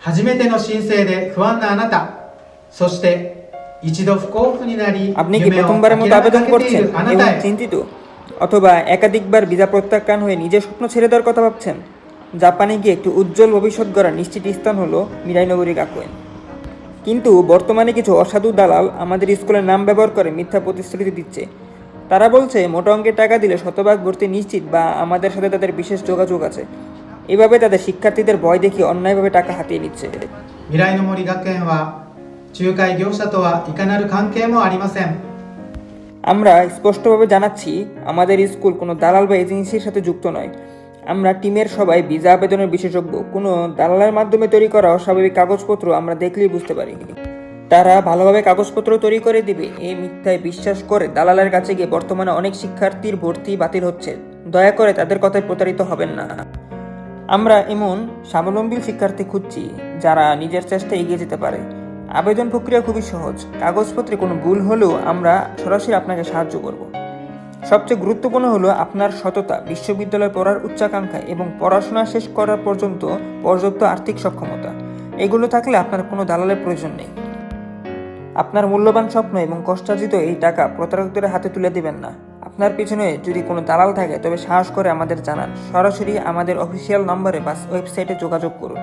初めての申請で不安なあなた、そして一度不幸福になり আপনি কি 夢を প্রথমবারের মতো 諦め আবেদন かけてい করছেন るあな এবং たへ চিন্তিত, অথবা একাধিকবার ভিসা প্রত্যাখ্যান হয়ে নিজের স্বপ্ন ছেড়ে দেওয়ার কথা ভাবছেন? জাপানে গিয়ে একটি উজ্জ্বল ভবিষ্যৎ গড়ার নিশ্চিত স্থান হলো মিরাইনগরী গাকুয়েন। কিন্তু বর্তমানে কিছু অসাধু দালাল আমাদের স্কুলের নাম ব্যবহার করে মিথ্যা প্রতিশ্রুতি দিচ্ছে। তারা বলছে মোটা অঙ্কের টাকা দিলে শতভাগ ভর্তি নিশ্চিত বা আমাদের সাথে তাদের বিশেষ যোগাযোগ আছে। এভাবে তাদের শিক্ষার্থীদের ভয় দেখিয়ে অন্যায়ভাবে টাকা হাতিয়ে নিচ্ছে। 未来の森学園は仲介業者とはいかなる関係もありません。 আমরা স্পষ্টভাবে জানাচ্ছি, আমাদের স্কুল কোনো দালাল বা এজেন্সির সাথে যুক্ত নয়। আমরা টিমের সবাই ভিসা আবেদনের বিশেষজ্ঞ। কোনো দালালের মাধ্যমে তৈরি করা অস্বাভাবিক কাগজপত্র আমরা দেখলেই বুঝতে পারি। তারা ভালোভাবে কাগজপত্র তৈরি করে দিবে এই মিথ্যায় বিশ্বাস করে দালালের কাছে গিয়ে বর্তমানে অনেক শিক্ষার্থীর ভর্তি বাতিল হচ্ছে। দয়া করে তাদের কথায় প্রতারিত হবেন না। আমরা এমন স্বাবলম্বী শিক্ষার্থী খুঁজছি যারা নিজের চেষ্টায় এগিয়ে যেতে পারে। আবেদন প্রক্রিয়া খুবই সহজ। কাগজপত্রে কোনো ভুল হলেও আমরা সরাসরি আপনাকে সাহায্য করব। সবচেয়ে গুরুত্বপূর্ণ হলো আপনার সততা, বিশ্ববিদ্যালয়ে পড়ার উচ্চাকাঙ্ক্ষা এবং পড়াশোনা শেষ করার পর্যন্ত পর্যাপ্ত আর্থিক সক্ষমতা। এগুলো থাকলে আপনার কোনো দালালের প্রয়োজন নেই। আপনার মূল্যবান স্বপ্ন এবং কষ্টার্জিত এই টাকা প্রতারকদের হাতে তুলে দিবেন না। আপনার পিছনে যদি কোনো দালাল থাকে তবে সাহস করে আমাদের জানান। সরাসরি আমাদের অফিসিয়াল নম্বরে বা ওয়েবসাইটে যোগাযোগ করুন।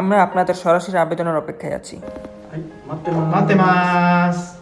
আমরা আপনাদের সরাসরি আবেদনের অপেক্ষায় আছি।待ってます。